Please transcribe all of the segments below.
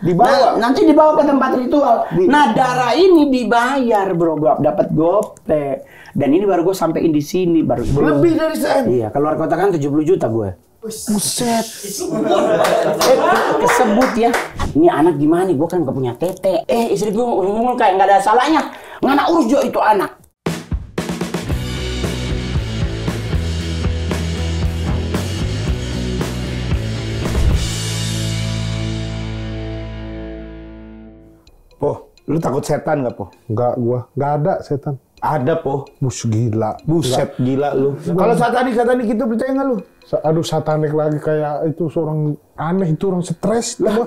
Dibawa. Nanti dibawa ke tempat ritual. Nah, darah ini dibayar, bro. Gua dapat gope. Dan ini baru gue sampein di sini baru. Lebih dari saya. Iya, keluar kota kan 70 juta gue. Buset. Kesebut ya. Ini anak gimana? Gue kan gak punya tete. Istri gue ngomong kayak nggak ada salahnya. Ngana urus jo itu anak. Po, lu takut setan nggak, Po? Enggak, nggak ada setan. Ada, Po. Bus gila. Buset, gila lu. Kalau satanik itu percaya nggak lu? Aduh, satanik lagi kayak itu seorang aneh, itu orang stres. Lah,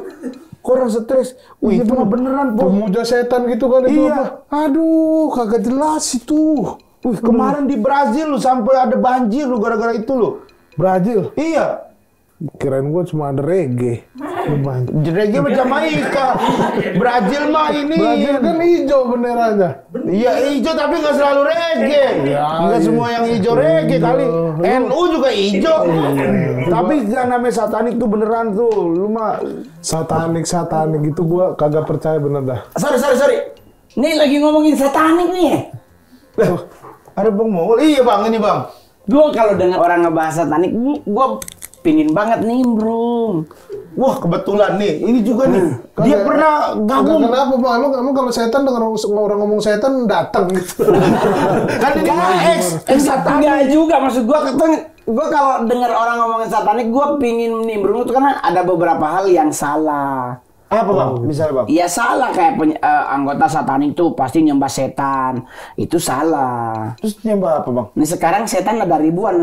kok orang stres? Wih, itu mah beneran, Po. Pemuja setan gitu kan itu Iya. apa? Aduh, kagak jelas itu. Wih, kemarin di Brazil lu sampai ada banjir lu gara-gara itu lu. Brazil. Iya. Kirain gua cuma ada reggae. Reggae sama Jamaika. Brazil mah ini. Brazil kan hijau benderanya. Iya hijau tapi nggak selalu reggae. Ya, Nggak iya. semua yang hijau reggae kali. NU juga hijau. Tapi yang namanya satanik tuh beneran tuh. Lu mah Satanik itu gua kagak percaya bener dah. Sorry. Nih lagi ngomongin satanik nih. ada Bang Mongol. Iya Bang, ini Bang. Gue kalau dengar orang ngebahas satanik, gue pingin banget nimbrung. Wah kebetulan nih, ini juga nih. Dia pernah gabung. Kenapa Bang? Emang kalau setan dengan orang ngomong setan datang gitu. Kan ini mah satanik. Enggak juga, maksud gue kalau dengar orang ngomongin satanik, gue pingin nimbrung itu karena ada beberapa hal yang salah. Apa Bang? Misalnya Bang? Iya salah, kayak anggota satanik tuh pasti nyembah setan. Itu salah. Terus nyembah apa Bang? Nih sekarang setan ada ribuan.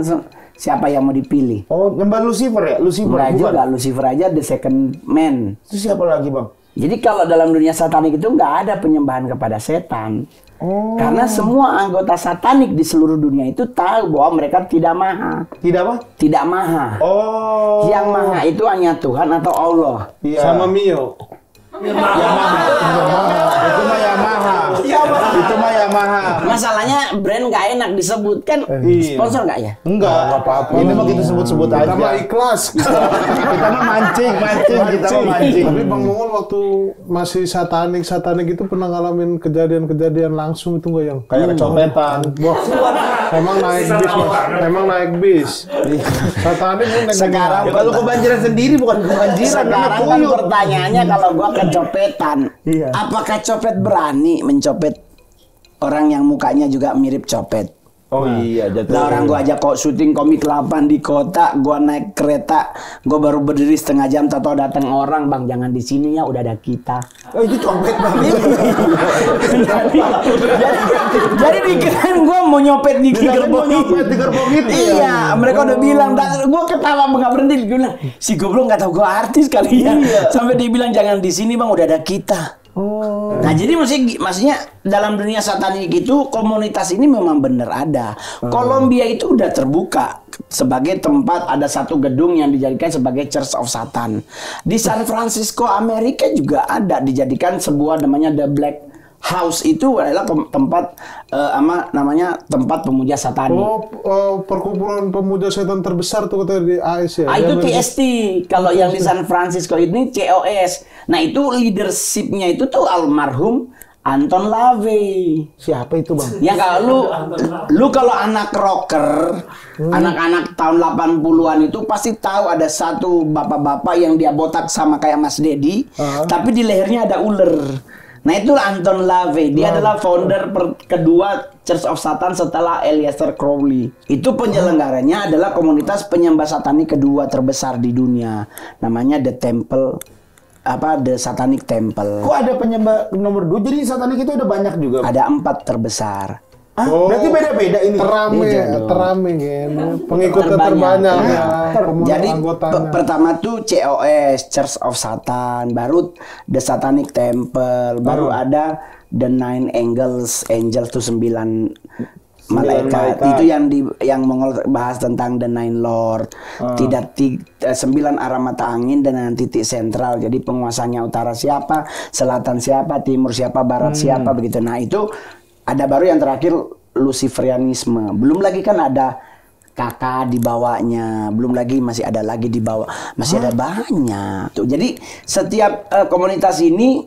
Siapa yang mau dipilih? Oh, nyembah Lucifer ya? Lucifer Enggak bukan? juga, Lucifer aja the second man. Terus siapa lagi Bang? Jadi kalau dalam dunia satanik itu nggak ada penyembahan kepada setan. Oh. Karena semua anggota satanik di seluruh dunia itu tahu bahwa mereka tidak maha. Tidak apa? Tidak maha. Oh. Yang maha itu hanya Tuhan atau Allah. Iya. Sama Mio. Itu mah Yamaha. Itu mah Yamaha. Masalahnya brand nggak enak disebut kan. Sponsor nggak ya? Enggak. apa-apa. Ini mah kita sebut-sebut aja. Kita mah ikhlas. Kita mah mancing. Kita mah mancing. Tapi Bang Mongol waktu masih satanik itu pernah ngalamin kejadian-kejadian langsung itu nggak yang Kayak kecopetan. Wah, emang naik bis Mas. Emang naik bis. Satanik itu naik Sekarang Ya, kalau kebanjiran sendiri bukan kebanjiran. Sekarang kan Kuyuk. pertanyaannya kalau gua kecopetan, Iya. apakah copet berani mencopet orang yang mukanya juga mirip copet? Oh iya, jatuh. Lah orang gua aja kok syuting komik 8 di kota, gua naik kereta, gua baru berdiri setengah jam, tahu datang orang, Bang jangan di sini ya, udah ada kita. Oh itu copet Bang. Jadi pikiran gua mau nyopet di gerbong Nyopet di gerbong itu ya? Iya, mereka udah bilang, gua ketawa nggak berhenti, dia bilang si goblok nggak tahu gua artis kali ya. Iya. Sampai dia bilang jangan di sini Bang, udah ada kita. Oh. Nah jadi maksudnya dalam dunia satanik itu komunitas ini memang benar ada. Kolombia itu udah terbuka sebagai tempat, ada satu gedung yang dijadikan sebagai Church of Satan. Di San Francisco Amerika juga ada dijadikan sebuah namanya The Black House, itu adalah tempat namanya tempat pemuja satanik. perkumpulan pemuja setan terbesar tuh katanya di AS ya. Itu TST. Kalau yang di San Francisco ini COS. Nah itu leadershipnya itu tuh almarhum Anton LaVey. Siapa itu Bang? Ya kalau lu kalau anak rocker, anak-anak tahun 80-an itu pasti tahu ada satu bapak-bapak yang dia botak sama kayak Mas Dedi, tapi di lehernya ada ular. Nah itu Anton LaVey, dia adalah founder kedua Church of Satan setelah Aleister Crowley. Itu penyelenggaranya adalah komunitas penyembah satanik kedua terbesar di dunia. Namanya The Satanic Temple. Kok ada penyembah nomor 2? Jadi satanik itu ada banyak juga. Ada 4 terbesar. Berarti beda-beda ini. Terame kan. Pengikutnya terbanyak ya. Jadi Anggotanya. pertama tuh COS, Church of Satan, baru The Satanic Temple, baru ada The Nine Angels tuh 9 malaikat. Itu yang Mongol bahas tentang The Nine Lord. 9 arah mata angin dengan titik sentral. Jadi penguasanya utara siapa, selatan siapa, timur siapa, barat siapa begitu. Nah, itu ada baru yang terakhir Luciferianisme. Belum lagi kan ada kakak di bawahnya, belum lagi masih ada lagi di bawah, masih ada banyak. Tuh, jadi setiap komunitas ini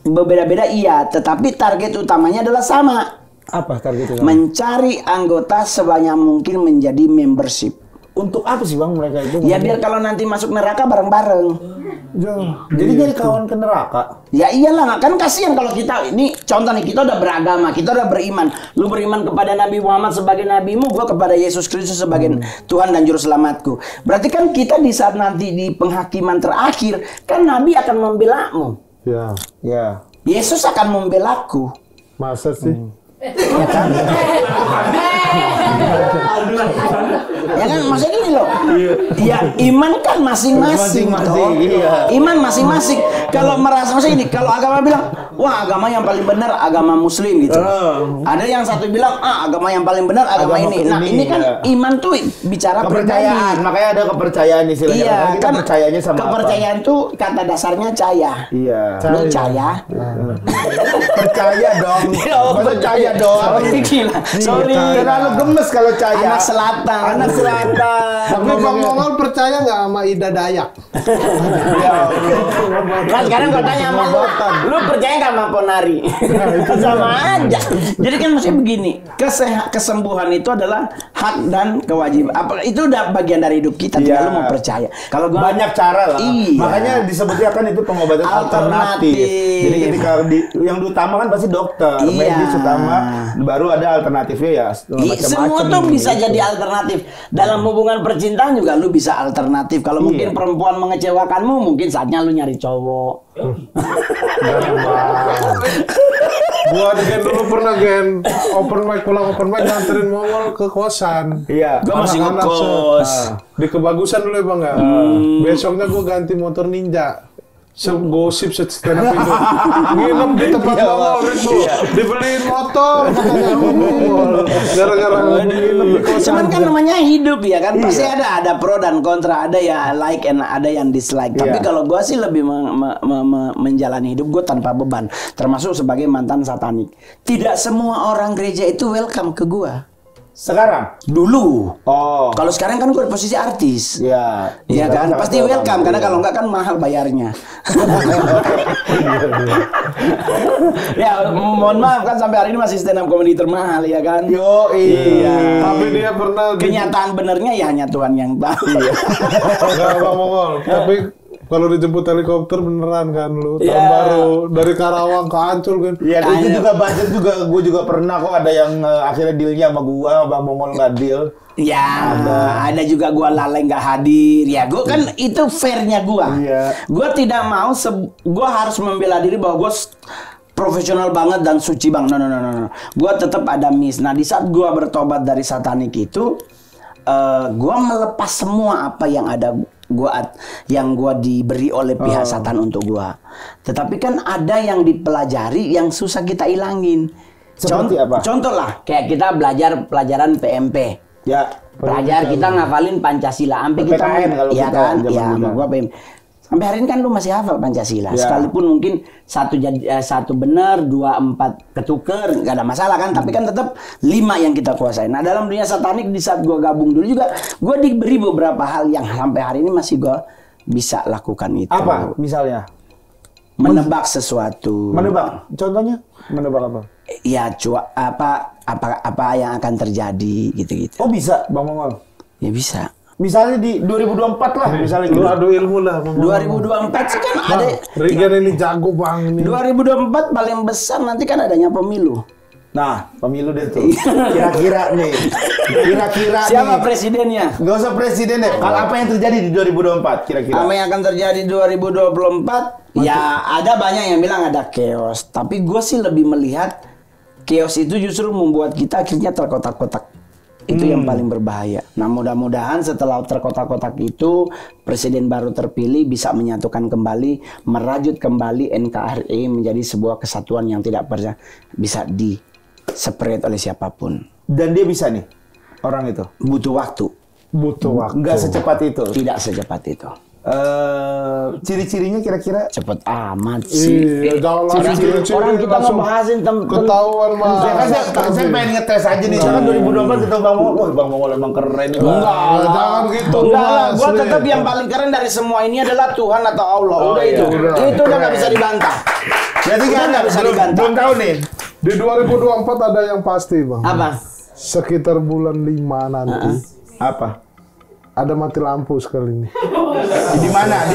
berbeda-beda iya, tetapi target utamanya adalah sama. Apa target itu? Mencari anggota sebanyak mungkin menjadi membership. Untuk apa sih Bang mereka itu? Ya biar kalau nanti masuk neraka bareng-bareng. Jadi jadi kawan ke neraka. Ya iyalah, kan kasihan kalau kita ini contoh nih, kita udah beragama, kita udah beriman. Lu beriman kepada Nabi Muhammad sebagai nabimu, gua kepada Yesus Kristus sebagai Tuhan dan juru selamatku. Berarti kan kita di saat nanti di penghakiman terakhir, kan Nabi akan membelamu. Ya, Ya. Yesus akan membelaku. masa sih? Ya kan? Ya kan, maksudnya gini loh. Ya iman kan masing-masing. Masing-masing, toh. iya. Iman masing-masing. Kalau merasa maksudnya gini, kalau agama bilang, wah agama yang paling benar agama Muslim gitu. Ada yang satu bilang, agama yang paling benar agama ini. Nah ini kan iman tuh bicara Kepercayaan, pribadi. makanya ada kepercayaan istilahnya. Iya, Karena kita kan percayanya sama kepercayaan tuh kata dasarnya caya. apa? Iya. Lu caya? Percaya dong. Masa caya dong. Sorry, gila. Sorry. Terlalu gemes kalau caya. Anak selatan. Anak selatan. Tapi Bang Mongol percaya nggak sama Ida Dayak? Kan sekarang gue tanya sama lu percaya nggak sama Ponari? Sama aja. Jadi kan maksudnya begini, kesembuhan itu adalah hak dan kewajiban. Itu udah bagian dari hidup kita. Tinggal lu mau percaya. Kalau gua banyak cara lah. Iya. Makanya disebutnya kan itu pengobatan alternatif. Jadi ketika yang utama kan pasti dokter, Iya. medis utama, baru ada alternatifnya ya. Semua tuh bisa jadi alternatif. Dalam hubungan percintaan juga lu bisa alternatif. Kalau mungkin perempuan mengecewakanmu, mungkin saatnya lu nyari cowok. Gua Gen dulu pernah open mic, pulang open mic nganterin Mongol ke kosan. Iya. Gua masih Anak-anak ngekos. Di Kebagusan dulu ya Bang ya. Besoknya gua ganti motor Ninja. Gosip stand up itu. Nginep di tempat Mongol itu. Dibeliin motor katanya Mongol. Gara-gara nginep di kosan. Cuman kan namanya hidup ya kan, pasti ada pro dan kontra, ada ya like and ada yang dislike. Tapi kalau gua sih lebih menjalani hidup gua tanpa beban, termasuk sebagai mantan satanik. Tidak semua orang gereja itu welcome ke gua. Sekarang? Dulu. Oh. Kalau sekarang kan gua di posisi artis. Iya. Iya kan, pasti welcome karena kalau enggak kan mahal bayarnya. Ya, mohon maaf kan sampai hari ini masih stand up comedy termahal ya kan. Yo, iya. Tapi dia pernah Kenyataan benernya ya hanya Tuhan yang tahu. Enggak Bang Mongol. Tapi kalau dijemput helikopter beneran kan lu tahun Iya. baru dari Karawang ke Ancol kan. Iya, itu juga budget juga. Gue juga pernah kok ada yang akhirnya dealnya sama gua, Bang Mongol nggak deal. Ya, ada juga gua lalai nggak hadir. Ya, gua kan itu fairnya gua. Iya. Gua tidak mau, gua harus membela diri bahwa gua profesional banget dan suci bang. No. Gua tetap ada miss. Nah, di saat gua bertobat dari satanik itu, gua melepas semua apa yang ada yang gua diberi oleh pihak satan untuk gua. Tetapi kan ada yang dipelajari yang susah kita ilangin. Seperti apa? Contoh lah, kayak kita belajar pelajaran PMP. Ya. Belajar kita ngafalin Pancasila, sampai kita PKN kalau iya kita kan, zaman ya dulu. sama gua PM. Sampai hari ini kan lu masih hafal Pancasila, Ya. sekalipun mungkin satu benar, 2, 4 ketuker, nggak ada masalah kan, tapi kan tetap 5 yang kita kuasai. Nah dalam dunia satanik di saat gua gabung dulu juga, gua diberi beberapa hal yang sampai hari ini masih gua bisa lakukan itu. Apa misalnya? Menebak sesuatu. Menebak. Contohnya? Menebak apa? Ya apa yang akan terjadi gitu-gitu. Oh bisa, Bang Mongol. Ya bisa. Misalnya di 2024 lah, misalnya Lu gitu. adu ilmu lah Bang Mongol. 2024 sih kan ada. Regen ini jago Bang ini. 2024 paling besar nanti kan adanya pemilu. Nah, pemilu deh tuh. Kira-kira nih. Kira-kira Siapa nih. presidennya? Gak usah presiden deh. Kalau apa yang terjadi di 2024 kira-kira? Apa yang akan terjadi 2024? Ya ada banyak yang bilang ada chaos. Tapi gue sih lebih melihat chaos itu justru membuat kita akhirnya terkotak-kotak. Itu yang paling berbahaya. Nah mudah-mudahan setelah terkotak-kotak itu presiden baru terpilih bisa menyatukan kembali, merajut kembali NKRI menjadi sebuah kesatuan yang tidak pernah bisa di-separate oleh siapapun. Dan dia bisa nih, orang itu. Butuh waktu. Butuh waktu. Nggak secepat itu. Tidak secepat itu. Ciri-cirinya kira-kira Cepet amat sih. Iya, jangan langsung ciri-ciri Orang kita langsung ngebahasin tentang ketahuan mah. saya pengen ngetes aja nih. Kan 2024 kita Bang Mongol. Wah, Bang Mongol emang keren nih. Jangan gitu. Enggak lah, gua Mas. tetap yang paling keren dari semua ini adalah Tuhan atau Allah. Udah iya, itu. udah. Itu udah nggak bisa dibantah. Jadi kan nggak bisa dibantah. belum tahu nih. Di 2024 ada yang pasti, Bang. Apa? Sekitar bulan 5 nanti. Apa? Ada mati lampu sekali ini. Di mana?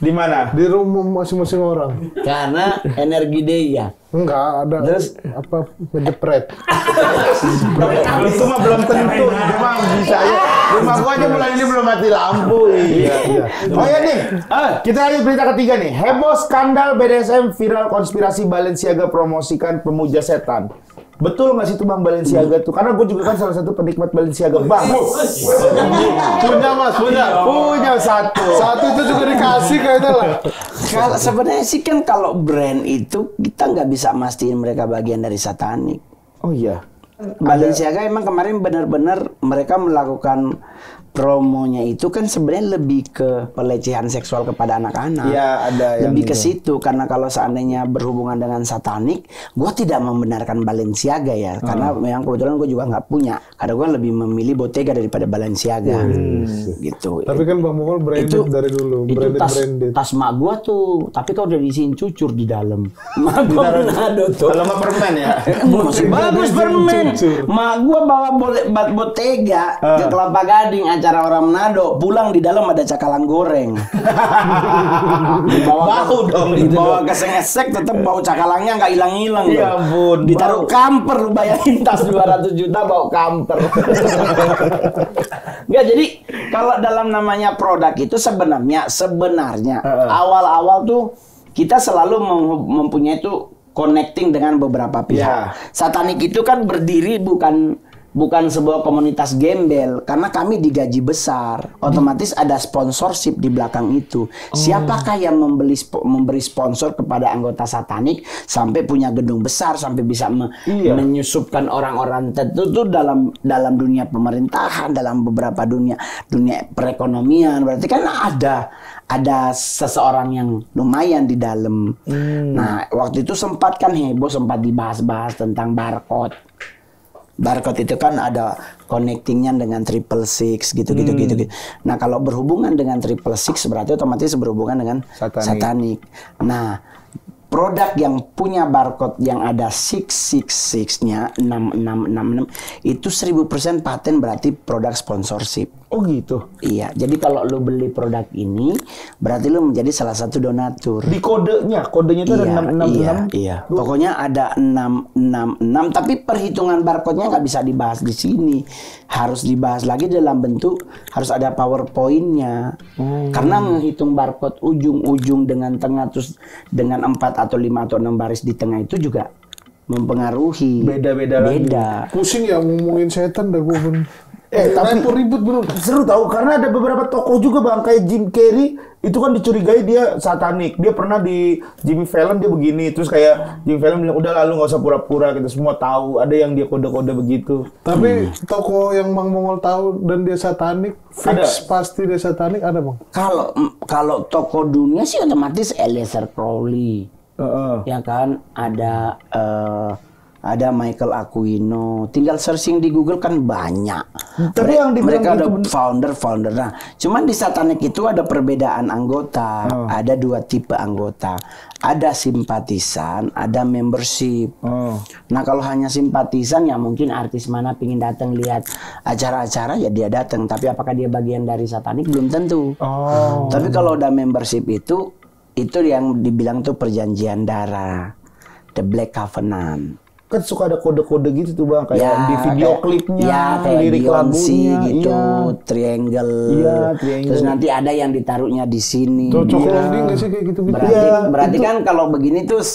Di mana? Di rumah masing-masing orang. Karena energi dia. Enggak, ada Terus? apa ngejepret. Itu mah belum tentu. Cuma bisa ya. Rumah gua aja bulan ini belum mati lampu. Iya. Oh ya nih. Kita lanjut berita ketiga nih. Heboh skandal BDSM viral konspirasi Balenciaga promosikan pemuja setan. Betul nggak sih itu Bang Balenciaga tuh? Karena gue juga kan salah satu penikmat Balenciaga. Bang, Punya Mas, punya satu. Satu itu juga dikasih kayaknya lah. Kalau sebenarnya sih kan kalau brand itu kita nggak bisa mastiin mereka bagian dari satanik. Oh iya. Balenciaga emang kemarin benar-benar mereka melakukan promonya itu kan sebenarnya lebih ke pelecehan seksual kepada anak-anak. Iya, ada yang lebih ke itu. situ karena kalau seandainya berhubungan dengan satanik, gue tidak membenarkan Balenciaga ya, karena memang kebetulan gue juga nggak punya. Karena gue lebih memilih Bottega daripada Balenciaga, gitu. Tapi kan Bang Mongol branded dari dulu, Itu branded. tas mak gua tuh, tapi kau udah diisiin cucur di dalam. Mak gua Manado tuh. Kalau nggak permen ya. Masih bagus permen. Mak gua bawa Bottega ke Kelapa Gading acara orang Manado, pulang di dalam ada cakalang goreng. Bau dong itu. Dibawa ke Sengesek tetap bau cakalangnya nggak hilang-hilang. Ya ampun, Ditaruh kamper, lu bayangin tas 200 juta bau kamper. Enggak, jadi kalau dalam namanya produk itu sebenarnya awal-awal tuh kita selalu mempunyai itu connecting dengan beberapa pihak. Satanik itu kan berdiri bukan sebuah komunitas gembel karena kami digaji besar. Otomatis ada sponsorship di belakang itu. Siapakah yang memberi sponsor kepada anggota satanik sampai punya gedung besar, sampai bisa menyusupkan orang-orang tertentu tuh dalam dunia pemerintahan, dalam beberapa dunia perekonomian. Berarti kan ada seseorang yang lumayan di dalam. Nah, waktu itu sempat dibahas-bahas tentang barcode. Barcode itu kan ada connectingnya dengan 666 gitu. Nah, kalau berhubungan dengan 666 berarti otomatis berhubungan dengan satanik. Nah, produk yang punya barcode yang ada 666-nya 6666 itu 1000% paten berarti produk sponsorship. Oh gitu. Iya, jadi kalau lu beli produk ini berarti lu menjadi salah satu donatur. Di kodenya itu ada 666. Iya. Pokoknya ada 666 tapi perhitungan barcode-nya nggak bisa dibahas di sini. Harus dibahas lagi dalam bentuk harus ada PowerPoint-nya. Karena menghitung barcode ujung-ujung dengan tengah terus dengan 4 atau 5 atau 6 baris di tengah itu juga mempengaruhi. Beda. Pusing ya ngomongin setan dah gue pun. Tapi ribut bener. seru tahu karena ada beberapa tokoh juga Bang kayak Jim Carrey itu kan dicurigai dia satanik. Dia pernah di Jimmy Fallon dia begini, terus kayak Jimmy Fallon bilang udah lalu nggak usah pura-pura, kita semua tahu. Ada yang dia kode-kode begitu. Tapi tokoh yang Bang Mongol tahu dan dia satanik, fix pasti dia satanik ada Bang. Kalau tokoh dunia sih otomatis Eliezer Crowley. Ya kan ada Michael Aquino, tinggal searching di Google kan banyak. Tapi yang mereka ada itu founder. Nah, cuman di satanik itu ada perbedaan anggota, ada 2 tipe anggota, ada simpatisan, ada membership. Nah, kalau hanya simpatisan ya mungkin artis mana pingin datang lihat acara-acara ya dia datang, tapi apakah dia bagian dari satanik belum tentu. Tapi kalau udah membership itu yang dibilang tuh perjanjian darah, the Black Covenant. kan suka ada kode-kode gitu tuh Bang, kayak Ya, di video klipnya, kayak lirik Beyonce lagunya gitu, triangle. triangle. Terus nanti ada yang ditaruhnya di sini. Cocok landing nggak sih kayak gitu-gitu? Berarti kan kalau begini tuh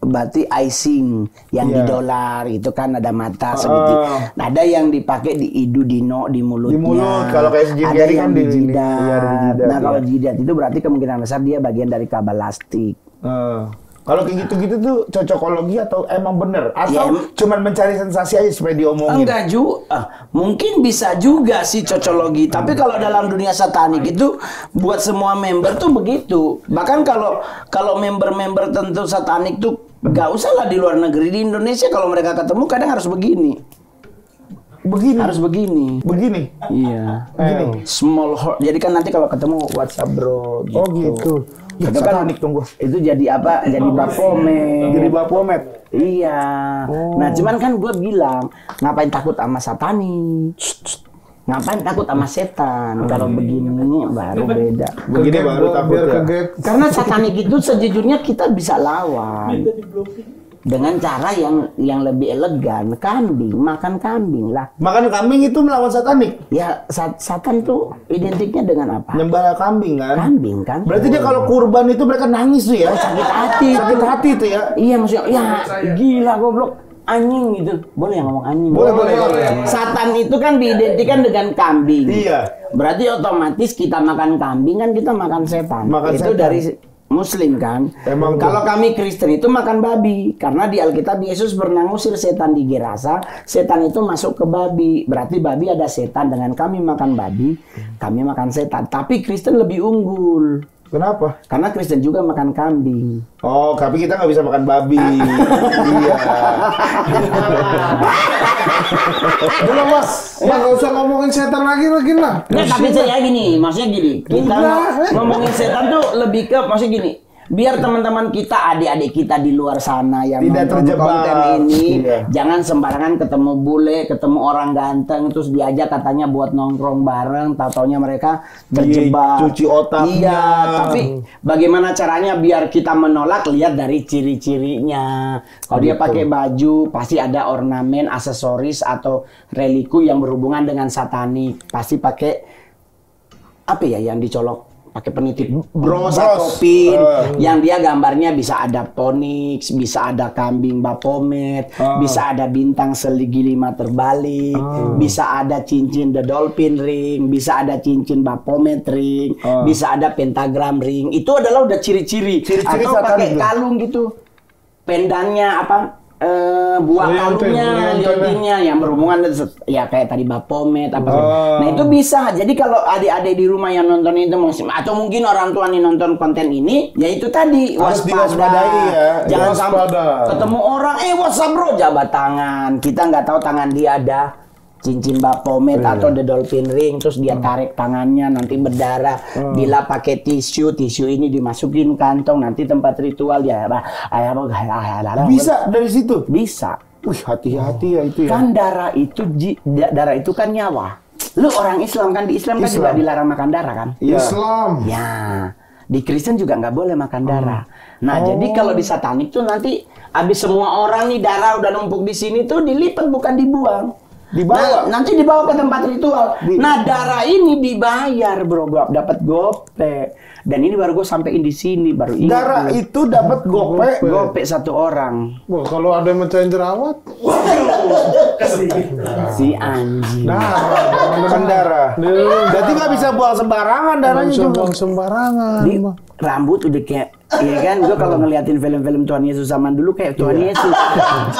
berarti icing yang di dolar itu kan ada mata segitiga. Ada yang dipakai di idu, di mulutnya. Di mulut, kalau kayak Jim ada Carrey yang kan di di jidat. jidat, Nah, kalau jidat itu berarti kemungkinan besar dia bagian dari kabalastik. Kalau kayak gitu-gitu tuh cocokologi atau emang bener? Atau Ya, cuman mencari sensasi aja supaya diomongin? Enggak juga, mungkin bisa juga sih cocologi. Tapi kalau dalam dunia satanik itu buat semua member tuh begitu. Bahkan kalau member-member tentu satanik tuh nggak usah lah di luar negeri, di Indonesia kalau mereka ketemu kadang harus begini. Begini. Harus begini. Begini. Iya. Begini. Small heart. Jadi kan nanti kalau ketemu WhatsApp bro. Gitu. Oh gitu. Ya, Itu kan satanik dong gua. Itu jadi apa? Jadi Baphomet. Jadi Baphomet. Iya. Nah, cuman kan gue bilang, ngapain takut sama satani? Ngapain takut sama setan? Kalau begini baru beda. Begini baru takut ya. Karena satanik itu sejujurnya kita bisa lawan dengan cara yang lebih elegan. Kambing, makan kambing lah. Makan kambing itu melawan satanik. Ya, satan tuh identiknya dengan apa? Nyembah kambing kan? Kambing kan? Berarti dia kalau kurban itu mereka nangis tuh ya? sakit hati. Sakit hati tuh ya? Iya, maksudnya, ya gila goblok. Anjing gitu. Boleh ngomong anjing? Boleh. Satan itu kan diidentikan dengan kambing. Iya. Berarti otomatis kita makan kambing kan kita makan setan. Makan itu setan. dari Muslim kan. Emang kalau kami Kristen itu makan babi karena di Alkitab Yesus pernah ngusir setan di Gerasa. Setan itu masuk ke babi. Berarti babi ada setan. Dengan kami makan babi, kami makan setan. Tapi Kristen lebih unggul. Kenapa? Karena Kristen juga makan kambing. Oh, tapi kita nggak bisa makan babi. Iya. Udah mas, nggak usah ngomongin setan lagi lah. Nggak, tapi saya gini, maksudnya gini, kita ngomongin setan tuh lebih ke, maksudnya gini, biar teman-teman kita, adik-adik kita di luar sana yang tidak nonton terjebak konten ini, iya. jangan sembarangan ketemu bule, ketemu orang ganteng, terus diajak katanya buat nongkrong bareng, taunya mereka terjebak. Cuci otaknya. Iya, tapi bagaimana caranya biar kita menolak? Lihat dari ciri-cirinya. Kalau dia pakai baju, pasti ada ornamen, aksesoris atau reliku yang berhubungan dengan satanik. Pasti pakai apa ya yang dicolok? Pakai penitip bros atau pin yang dia gambarnya bisa ada Ponix, bisa ada kambing Baphomet, bisa ada bintang seligi 5 terbalik, bisa ada cincin the dolphin ring, bisa ada cincin Baphomet ring, bisa ada pentagram ring. Itu adalah udah ciri-ciri. Atau pakai kalung gitu, pendannya apa? Buah kalungnya, liontinnya yang berhubungan ya kayak tadi Baphomet apa nah itu bisa. Jadi kalau adik-adik di rumah yang nonton itu atau mungkin orang tua nih nonton konten ini, ya itu tadi harus diwaspadai ya. Jangan sampai ketemu orang what's up bro, jabat tangan, kita nggak tahu tangan dia ada cincin Baphomet atau the dolphin ring, terus dia tarik tangannya nanti berdarah. Bila pakai tisu ini dimasukin kantong, nanti tempat ritual ya bisa dari situ. Bisa. Wih, hati-hati ya itu ya. Kan darah itu kan nyawa. Lu orang Islam kan, di Islam kan juga dilarang makan darah kan? Islam. Ya. Di Kristen juga nggak boleh makan darah. Nah, jadi kalau di satanik tuh nanti habis semua orang nih darah udah numpuk di sini tuh dilipat bukan dibuang. Dibawa. Nah, nanti dibawa ke tempat ritual. Nah, darah ini dibayar, bro. Gua dapat gope. Dan ini baru gue sampein di sini baru ini. Darah itu dapat gope. Gope 1 orang. Wah, kalau ada yang mecahin jerawat, Si anjing. Kan darah. Berarti nggak bisa buang sembarangan darahnya bisa juga. buang sembarangan. Di rambut udah kayak, iya kan? Gue kalau ngeliatin film-film Tuhan Yesus zaman dulu kayak Tuhan Yesus.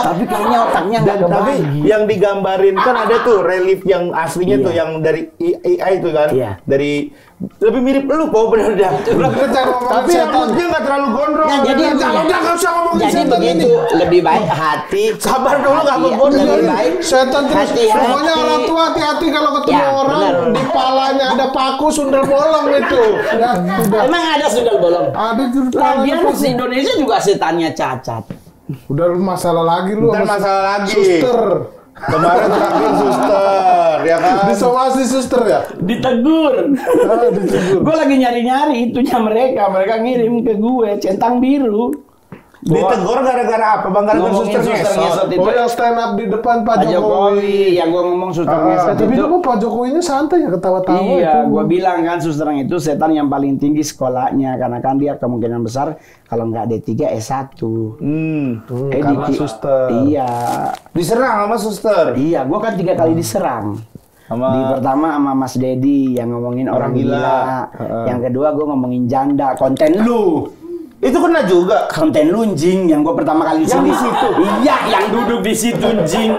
Tapi kayaknya otaknya nggak Tapi kebagi. yang digambarin kan ada tuh relief yang aslinya tuh yang dari AI itu kan. Iya. Dari lebih mirip lu kok bener dah. Tapi rambutnya nggak terlalu gondrong. Nah, jadi nggak usah ngomongin jadi setan begitu ini. lebih baik hati. Sabar dulu nggak Hati, mau lebih baik Setan terus. hati-hati. Pokoknya orang tua hati-hati kalau ketemu Ya, orang benar. di palanya ada paku sundel bolong itu. Ya, udah. Emang ada sundel bolong? Ada di Lagian palanya. di Indonesia juga setannya cacat. Udah masalah lagi lu. Ntar sama masalah lagi. Suster. Kemarin terakhir suster, ya kan? Disomasi suster ya? Ditegur. Ditegur. Gue lagi nyari-nyari itunya mereka ngirim ke gue centang biru. Ditegur gara-gara apa? Bang gara-gara Ngomongin suster suster ngesot. ngesot itu. Oh yang stand up di depan Pak Pak Jokowi. Jokowi, yang gue ngomong suster ngesot Tapi itu. dulu Pak Jokowinya santai ya ketawa-tawa Iya, itu. gue bilang kan suster itu setan yang paling tinggi sekolahnya karena kan dia kemungkinan besar kalau nggak D3 S1. Karena suster. Iya. Diserang sama suster. Iya, gue kan 3 kali diserang. Di pertama sama Mas Dedi yang ngomongin orang gila. Yang kedua gue ngomongin janda, konten lu. Itu kena juga. Konten lunjing yang gua pertama kali Yang di di situ? Iya, yang duduk di situ jing.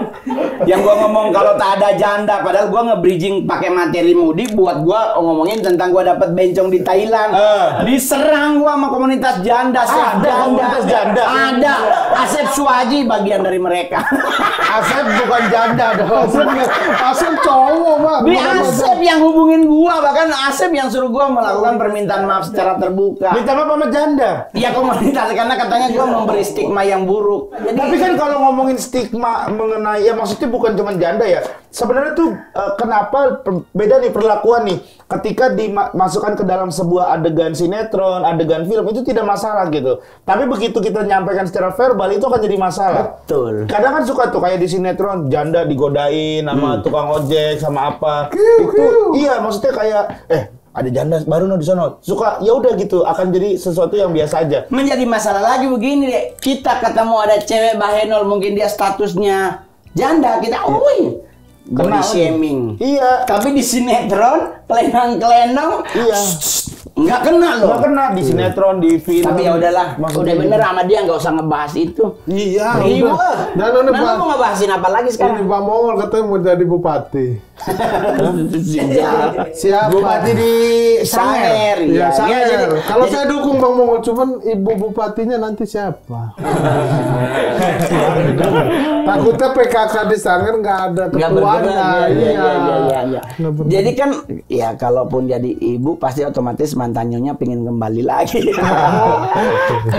Yang gua ngomong kalau tak ada janda, padahal gua nge-bridging pakai materi Mudik buat gua ngomongin tentang gua dapat bencong di Thailand. Diserang gua sama komunitas janda, komunitas janda. Ada. Asep Suwaji bagian dari mereka. Asep bukan janda dong. Asep cowok, Pak. Di Asep yang hubungin gua, bahkan Asep yang suruh gua melakukan permintaan maaf secara terbuka. Minta maaf sama janda. Iya komunitas, karena katanya gua memberi stigma yang buruk. Jadi, Tapi kan kalau ngomongin stigma mengenai, ya maksudnya bukan cuma janda ya. Sebenarnya tuh kenapa beda nih perlakuan nih ketika dimasukkan ke dalam sebuah adegan sinetron, adegan film itu tidak masalah gitu. Tapi begitu kita nyampaikan secara verbal itu akan jadi masalah. betul. Kadang kan suka tuh kayak di sinetron janda digodain sama tukang ojek sama apa. Itu iya maksudnya kayak ada janda baru di sana. Suka ya udah gitu akan jadi sesuatu yang biasa aja. Menjadi masalah lagi begini deh. Kita ketemu ada cewek bahenol, mungkin dia statusnya janda, kita body shaming. Iya. Tapi di sinetron, kelenang-kelenang, Iya. nggak kena loh. Nggak kena di sinetron, di film. Tapi ya udahlah, Maksudnya udah bener sama dia, nggak usah ngebahas itu. Iya, Iya. udah. Dan ini Nah, mau ngebahasin apa lagi ini sekarang? Pak Mongol katanya mau jadi bupati. Siapa? Bupati di Sanger. Ya, Iya, saya. jadi- Kalau jadi- saya dukung Bang Mongol, cuman ibu bupatinya nanti siapa? Takutnya PKK di Sanger nggak ada Nggak ketuanya. bergerak, iya. Nggak bergerak. Jadi kan, ya kalaupun jadi ibu pasti otomatis mantan nyonya pengen kembali lagi.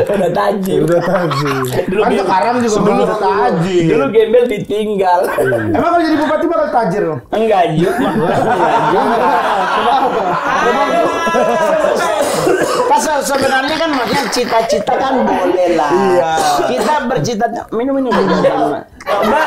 Udah tajir. Udah tadi. Kan sekarang juga belum ada tajir. Dulu gembel ditinggal. Emang kalau jadi bupati bakal tajir loh? Enggak, Juk. Sebenarnya kan maksudnya cita-cita kan boleh lah. Iya. Kita bercita minum. Mbak,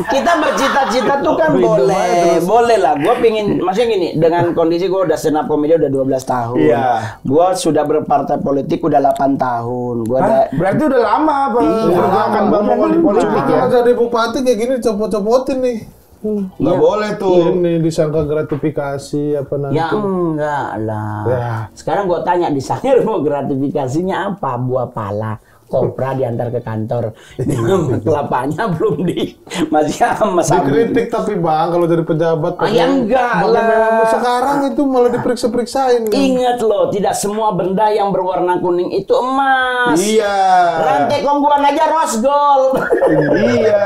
kita bercita-cita tuh kan boleh lah. Gue pingin, maksudnya gini, dengan kondisi gue udah stand up comedy udah 12 tahun. Iya. Gue sudah berpartai politik udah 8 tahun. Gue Berarti udah lama apa? Perjuangan Bang Mongol di politik ya? Kalau jadi bupati kayak gini copot-copotin nih. Nggak boleh tuh. Ini disangka gratifikasi apa nanti? ya enggak lah. Ya. Sekarang gue tanya di Sanger mau gratifikasinya apa? Buah pala, kopra diantar ke kantor. Kelapanya belum masih sama. Dikritik tapi Bang kalau jadi pejabat. Ya enggak lah. Sekarang itu malah diperiksa-periksain. Kan? Ingat loh, tidak semua benda yang berwarna kuning itu emas. Iya. Rantai kongguan aja rose gold. Iya.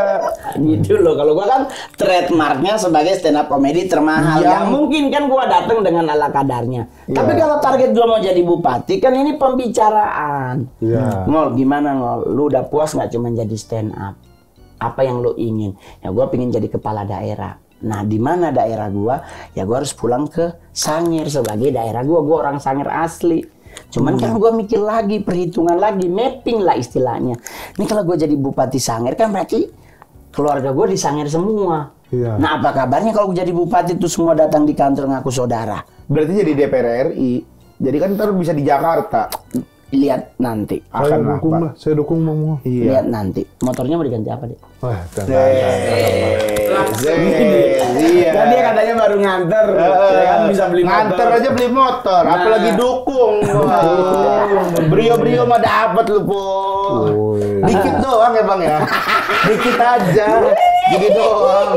Gitu loh. Kalau gua kan trademarknya sebagai stand up comedy termahal. Iya. Ya mungkin kan gua datang dengan ala kadarnya. Tapi kalau target gua mau jadi bupati kan ini pembicaraan. Iya. Ngol, gimana Ngol? Lu udah puas nggak cuma jadi stand up? Apa yang lu ingin? Ya gua pengen jadi kepala daerah. Nah, di mana daerah gua? Ya gua harus pulang ke Sanger sebagai daerah gua. Gua orang Sanger asli. Cuman kan gua mikir lagi, perhitungan lagi, mapping lah istilahnya. Ini kalau gua jadi bupati Sanger kan berarti keluarga gua di Sanger semua. Iya. Nah, apa kabarnya kalau jadi bupati itu semua datang di kantor ngaku saudara? Berarti jadi DPR RI. Jadi kan ntar bisa di Jakarta. Lihat nanti. Saya Akan dukung apa? lah, saya dukung Bang Mongol. Iya. Lihat nanti. Motornya mau diganti apa, Dek? Wah, Iya. Kan dia katanya baru nganter. Ya kan bisa beli Nganter motor. aja beli motor, Nah. apalagi dukung. Brio-brio mah dapat lu, Po. Dikit doang ya, Bang ya. Dikit aja. Gini doang.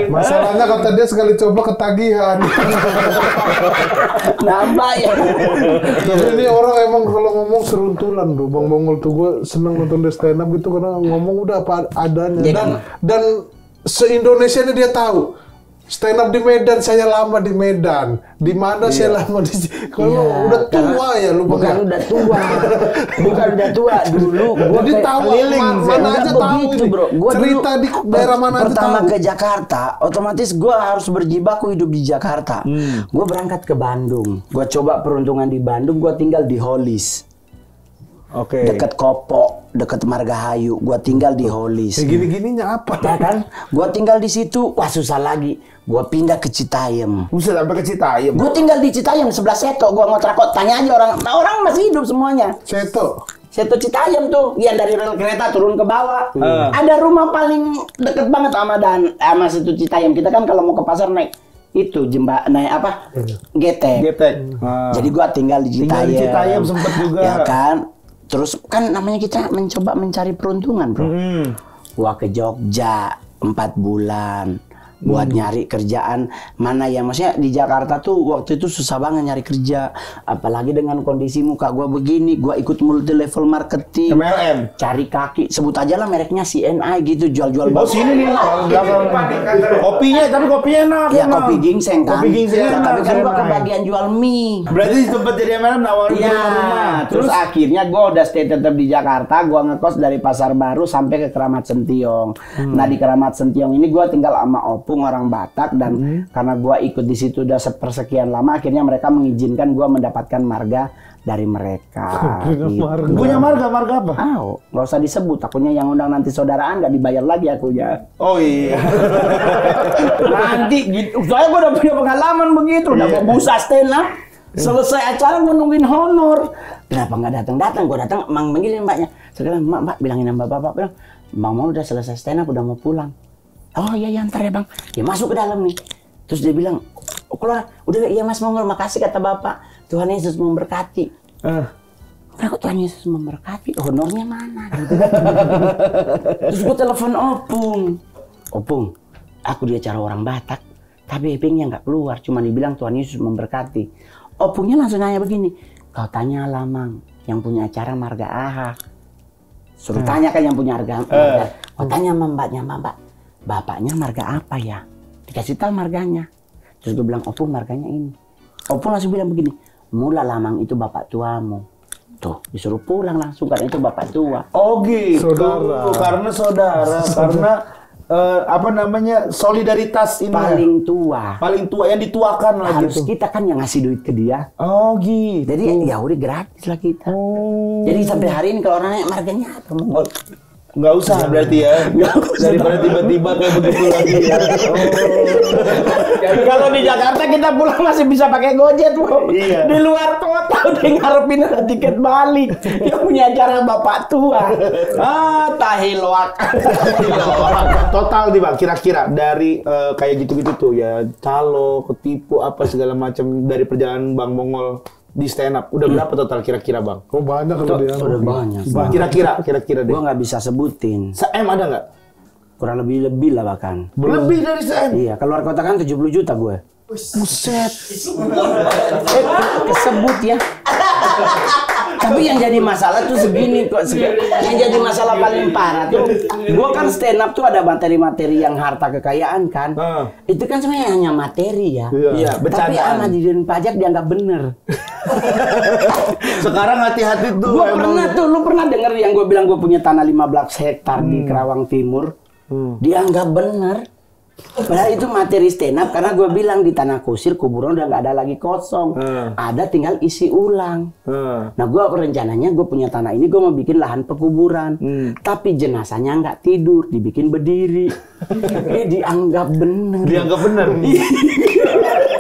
Masalahnya kata dia sekali coba ketagihan. Nambah ya. Tapi ini orang emang kalau ngomong seruntulan tuh. Bang Mongol tuh gue seneng nonton dia stand up gitu karena ngomong udah apa adanya. Ya kan? Dan se-Indonesia ini dia tahu. Stand up di Medan, saya lama di Medan. Di mana saya lama di kalau udah tua ya lu Bang. Bukan udah tua. Bukan udah tua. Dulu gua Jadi kayak tahu keliling, mana Enggak aja tahu begitu, ini. Bro. Gua Cerita dulu di daerah mana aja pertama tahu. ke Jakarta, otomatis gua harus berjibaku hidup di Jakarta. Gua berangkat ke Bandung. Gua coba peruntungan di Bandung, gua tinggal di Holis. Oke. Dekat Kopo, dekat Margahayu. Gua tinggal di Holis. Kayak gini-gininya apa? Ya kan? Gua tinggal di situ, wah susah lagi. Gua pindah ke Citayam. Bisa sampai ke Citayam. Gua tinggal di Citayam sebelah Seto. Gua ngontrak kok. Tanya aja orang. Nah, orang masih hidup semuanya. Seto. Seto Citayam tuh, yang dari rel kereta turun ke bawah. Ada rumah paling deket banget sama situ Citayam. Kita kan kalau mau ke pasar naik itu naik apa? Getek. Jadi gua tinggal di Citayam. Tinggal di Citayam sempet juga. Ya kan? Terus kan namanya kita mencoba mencari peruntungan, Bro. Gua ke Jogja 4 bulan buat nyari kerjaan mana yang maksudnya di Jakarta tuh waktu itu susah banget nyari kerja, apalagi dengan kondisi muka gua begini. Gua ikut multi level marketing, MLM, cari kaki, sebut aja lah mereknya CNI gitu, jual-jual bau sini nih kopinya, tapi kopinya enak ya, kopi gingseng kan, kopi gingseng enak, tapi kan gua kebagian jual mie. Berarti sempat jadi MLM nawarin rumah. Terus akhirnya gua udah stay tetap di Jakarta. Gua ngekos dari Pasar Baru sampai ke Keramat Sentiong. Nah di Keramat Sentiong ini gua tinggal sama Opung, orang Batak, dan karena gua ikut di situ udah sepersekian lama, akhirnya mereka mengizinkan gua mendapatkan marga dari mereka. Gitu. Punya marga apa? Nggak usah disebut, takutnya yang undang nanti saudaraan nggak dibayar lagi akunya. Oh iya. Nanti gitu. Soalnya gua udah punya pengalaman begitu, udah gua busa stand up. Selesai acara gua nungguin honor. Kenapa nggak datang? Gua datang, emang manggilin mbaknya. Sekarang mbak bilangin sama bapak, bilang, Bang mau udah selesai stand up, udah mau pulang. Oh iya ntar ya bang, ya masuk ke dalam nih. Terus dia bilang, keluar, udah iya mas mongol, makasih kata bapak, Tuhan Yesus memberkati. Kok Tuhan Yesus memberkati, honornya mana? Gitu. Terus gue telepon Opung, aku di acara orang Batak, tapi epingnya nggak keluar, cuma dibilang Tuhan Yesus memberkati. Opungnya langsung nanya begini, kau tanya lah mang, yang punya acara marga AHA. Suruh tanya kan yang punya marga. Kau tanya mbaknya, mbak. Bapaknya marga apa ya? Dikasih tahu marganya. Terus gue bilang, Opung marganya ini. Opung langsung bilang begini, mula lamang itu bapak tuamu. Tuh, disuruh pulang langsung karena itu bapak tua. Oh gitu. Saudara. Karena saudara, karena apa namanya, solidaritas ini. Paling tua yang dituakan lah harus gitu. Kita kan yang ngasih duit ke dia. Oh gitu. Jadi ya udah gratis lah kita. Jadi sampai hari ini kalau orang nanya marganya apa, mongol. Nggak usah berarti ya. Daripada tiba-tiba kayak begitu lagi ya. Kalau di Jakarta kita pulang masih bisa pakai Gojek, Bro. Iya. Di luar kota udah ngarepin ada tiket balik. Dia punya acara bapak tua. Tahi loak. Total nih Bang, kira-kira dari kayak gitu-gitu tuh ya, calo, ketipu, apa segala macam dari perjalanan Bang Mongol di stand up, udah berapa total kira-kira Bang? Oh banyak kalau dia. Udah banyak. Kira-kira deh. Gua nggak bisa sebutin. Se-M ada nggak? Kurang lebih lah bahkan. Lebih dari se-M? Iya, keluar kota kan 70 juta gue. Buset. Kesebut ya. Tapi yang jadi masalah tuh segini kok. Yang jadi masalah paling parah tuh, gua kan stand up tuh ada materi-materi yang harta kekayaan kan. Itu kan sebenarnya hanya materi ya. Iya, tapi sama di Dirjen Pajak dianggap bener. Sekarang hati-hati tuh. Gua pernah tuh, lu pernah denger yang gua bilang gua punya tanah 15 hektar di Kerawang Timur? Dianggap bener. Padahal itu materi stand up karena gue bilang di tanah kusir kuburan udah nggak ada lagi kosong, ada tinggal isi ulang. Nah gue rencananya gue punya tanah ini gue mau bikin lahan pekuburan, tapi jenazahnya nggak tidur, dibikin berdiri. Dianggap bener. Dianggap bener.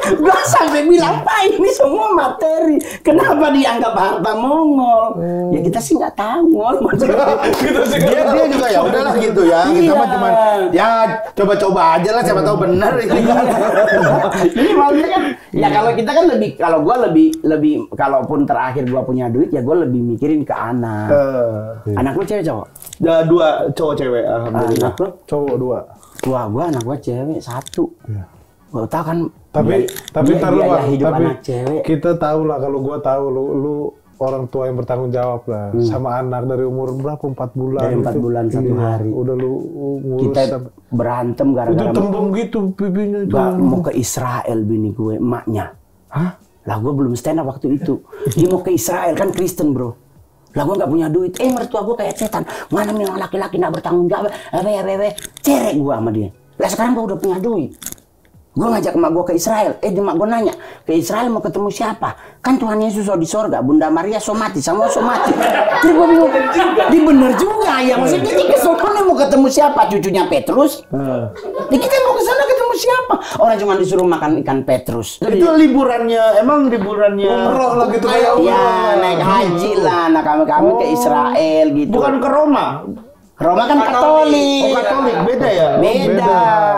Gue sampai bilang Pak ini semua materi, kenapa dianggap harta Mongol? Ya kita sih nggak tahu Mongol. Dia juga ya udahlah gitu ya. Kita mah cuma ya coba-coba aja lah, siapa tahu benar ini kan. Ini maksudnya kan ya kalau kita kan lebih, kalau gua lebih kalaupun terakhir gua punya duit ya gua lebih mikirin ke anak. Anak lu cewek cowok? Ya, 2 cowok cewek alhamdulillah. Anak lu? Cowok 2. Wah, anak gua cewek 1. Gua tahu kan. Tapi taruh Bang, hidup tapi anak cewek. kita tahu lah, kalau gua tahu lu orang tua yang bertanggung jawab lah sama anak dari umur berapa, 4 bulan. Dari 4 bulan 1 hari. Udah lu ngurus. Kita berantem gara-gara itu tembem gitu pipinya itu. mau ke Israel bini gue, emaknya. Hah? Lah gue belum stand up waktu itu. Dia mau ke Israel kan Kristen, Bro. Lah gue nggak punya duit. Mertua gue kayak setan. Mana memang laki-laki nggak bertanggung jawab. Cerek gue sama dia. Lah sekarang gue udah punya duit. Gue ngajak emak gue ke Israel. Emak gue nanya, ke Israel mau ketemu siapa? Kan Tuhan Yesus di sorga, Bunda Maria somati, semua somati. Terus gue bingung, di bener juga ya. Maksudnya kita ke sana mau ketemu siapa? Cucunya Petrus? Kita mau ke sana ketemu siapa? Orang cuma disuruh makan ikan Petrus. Itu liburannya, emang liburannya umroh lah gitu kayak ya naik haji lah, nah kami ke Israel gitu. Bukan ke Roma. Roma kan Katolik. Oh, Katolik beda ya? Beda.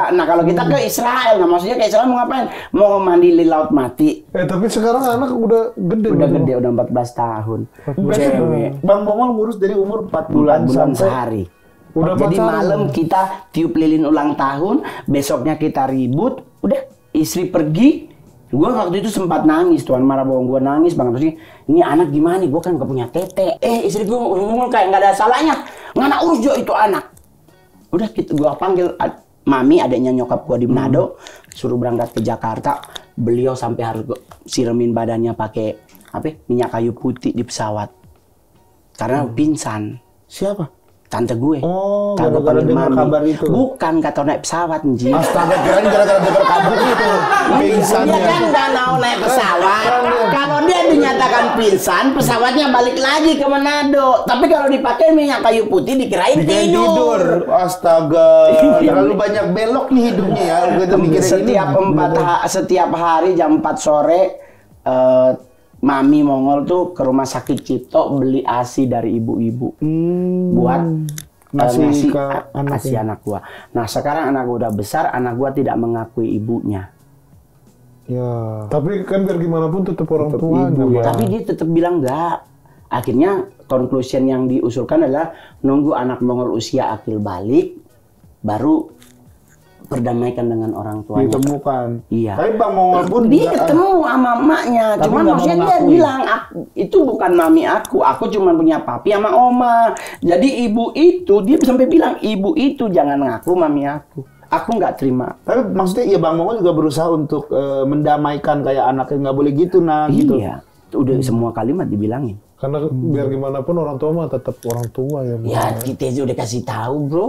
Nah, kalau kita ke Israel, nah maksudnya ke Israel mau ngapain? Mau mandi di laut mati. Tapi sekarang anak udah gede. Udah gede, udah 14 tahun. Cewek. Bang Mongol ngurus dari umur 4 bulan, 4 bulan sampai sehari. Udah Jadi pacaran. malam kita tiup lilin ulang tahun, besoknya kita ribut, udah istri pergi. Gua waktu itu sempat nangis, Tuan marah bahwa gua nangis banget. Terus ini anak gimana? Gua kan gak punya tete. Istri gua ngomong kayak nggak ada salahnya. Ngana urus jo itu anak. Udah gua panggil mami, adanya nyokap gua di Manado, suruh berangkat ke Jakarta. Beliau sampai harus siramin badannya pakai minyak kayu putih di pesawat. Karena pingsan. siapa? Tante gue. Oh, Tante gara-gara panggil dengar mami. kabar itu. Bukan, kata naik pesawat, Nji. Astaga, kirain gara-gara dengar kabar itu. Pingsannya. Dia kan nggak mau naik pesawat. Kalau dia dinyatakan pingsan, pesawatnya balik lagi ke Manado. Tapi kalau dipakai minyak kayu putih, dikirain tidur. Astaga, terlalu banyak belok nih hidupnya ya. Kita mikirin ini. Setiap hari jam 4 sore, Mami Mongol tuh ke rumah sakit Cipto beli ASI dari ibu-ibu buat ngasih ke ASI anak gua. Nah sekarang anak gua udah besar, anak gua tidak mengakui ibunya. Ya. Tapi kan biar gimana pun tetap orang tua. ibu, ya. Tapi dia tetap bilang enggak. Akhirnya conclusion yang diusulkan adalah nunggu anak Mongol usia akil balik, baru perdamaikan dengan orang tuanya. Ditemukan. Iya. Tapi Bang Mongol pun Dia ketemu sama emaknya, Tapi cuman nggak maksudnya mau dia ngakui. bilang itu bukan mami aku cuma punya papi sama oma. Jadi ibu itu, dia sampai bilang ibu itu jangan ngaku mami aku nggak terima. Tapi maksudnya ya Bang Mongol juga berusaha untuk mendamaikan kayak anaknya nggak boleh gitu gitu. Iya, udah semua kalimat dibilangin. Karena biar gimana pun orang tua mah tetap orang tua ya. Bang. Ya kita udah kasih tahu bro.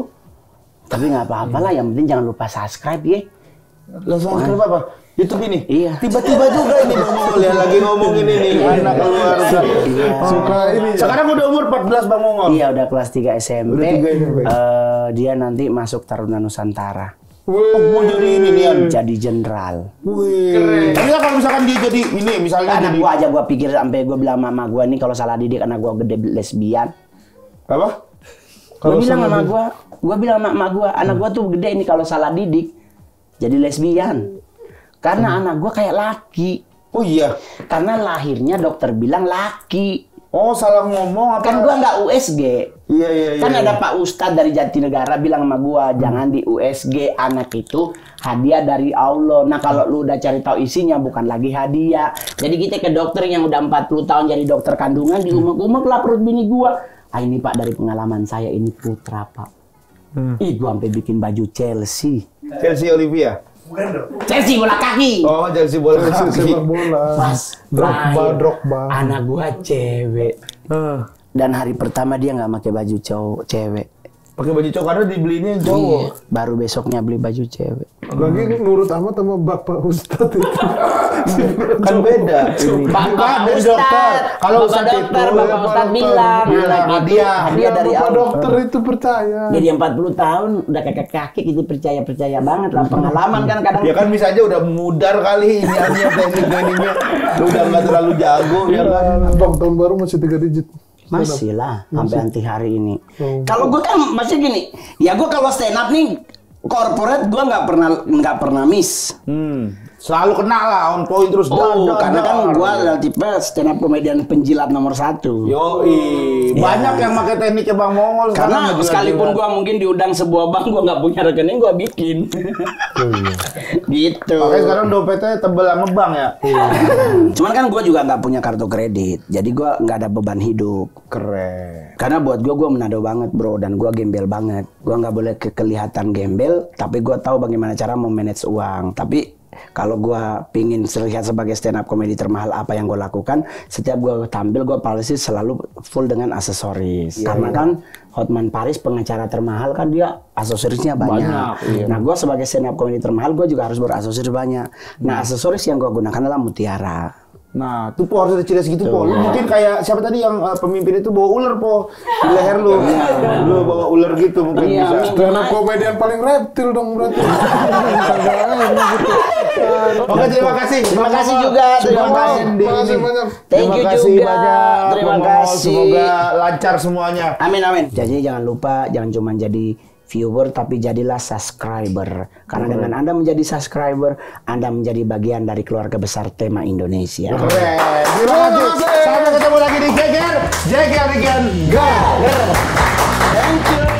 Tapi nggak apa-apa lah, yang penting jangan lupa subscribe ya. Langsung apa? YouTube ini. Iya. Tiba-tiba juga ini Bang Mongol ya lagi ngomongin ini anak keluarga. Suka ini. Sekarang udah umur 14 Bang Mongol. Iya udah kelas 3 SMP. Udah 3 SMP. Dia nanti masuk Taruna Nusantara. Mau jadi ini nih. Jadi jenderal. Wih. Tapi kalau misalkan dia jadi ini misalnya Anak jadi gua pikir sampai gua bilang sama mama gua nih kalau salah didik anak gua gede lesbian. apa? Gua bilang sama mama gua, anak gua tuh gede ini kalau salah didik jadi lesbian. Karena anak gua kayak laki. Oh iya. Karena lahirnya dokter bilang laki. Oh salah ngomong apa? Kan gua nggak USG. Iya. Kan ada Pak Ustadz dari Jatinegara bilang sama gua, jangan di USG, anak itu hadiah dari Allah. Nah kalau lu udah cari tahu isinya bukan lagi hadiah. Jadi kita ke dokter yang udah 40 tahun jadi dokter kandungan di umek-umek lah perut bini gua. Ini Pak dari pengalaman saya ini putra Pak. Gua sampai bikin baju Chelsea. Chelsea Olivia. Chelsea bola kaki. Oh Chelsea bola kaki. Sepak bola. Pas Drogba. anak gua cewek. Dan hari pertama dia nggak pakai baju cewek. Pakai baju cowok karena dibelinya yang cowok. Baru besoknya beli baju cewek. Lagi nurut amat sama Bapak Ustadz itu. Kan beda. Bapak dari Ustadz. dokter. Kalau Bapak Ustadz dokter, itu Bapak Ustadz bilang anak itu hadiah dari Bapak Allah. dokter itu percaya. Jadi 40 tahun udah kakek kaki kita percaya banget lah, pengalaman kan kadang. Ya kan bisa aja udah mudar kali ini tekniknya. Udah nggak terlalu jago ya kan. Bang, tahun baru masih 3 digit. Masih lah sampai anti hari ini. Kalau gue kan masih gini, ya gue kalau stand up nih corporate gue nggak pernah miss. Selalu kena lah on point terus. Karena kan gue tipe stand up komedian penjilat nomor 1. Yoi, banyak yang pakai tekniknya Bang Mongol. Karena sekalipun gue mungkin diundang sebuah bank, gue nggak punya rekening, gue bikin. Gitu. Makanya sekarang dompetnya tebel sama bank ya. Cuman kan gue juga nggak punya kartu kredit, jadi gue nggak ada beban hidup. Keren. Karena buat gue menado banget bro, dan gue gembel banget. Gue nggak boleh kelihatan gembel, tapi gue tahu bagaimana cara memanage uang. Tapi kalau gue pingin terlihat sebagai stand up komedi termahal apa yang gue lakukan, setiap gue tampil gue policy selalu full dengan aksesoris. Karena kan Hotman Paris pengacara termahal kan dia aksesorisnya banyak. Nah gue sebagai stand up komedi termahal gue juga harus beraksesoris banyak. Nah aksesoris yang gue gunakan adalah mutiara. Nah, tuh Po harus ada ciri segitu Po. Lu mungkin kayak siapa tadi yang pemimpin itu bawa ular Po di leher lu. Lu bawa ular gitu mungkin bisa. Stand up komedian paling reptil dong berarti. Oke, terima kasih. Terima kasih juga. Terima kasih. Makasih banyak. Thank you kasih juga. banyak. Terima Bang Mongol. kasih. Semoga lancar semuanya. Amin amin. Jadi jangan lupa, jangan cuma jadi viewer tapi jadilah subscriber. Karena dengan Anda menjadi subscriber, Anda menjadi bagian dari keluarga besar Tema Indonesia. Keren. Terima kasih. Sampai ketemu lagi di Jeger Weekend. Thank you.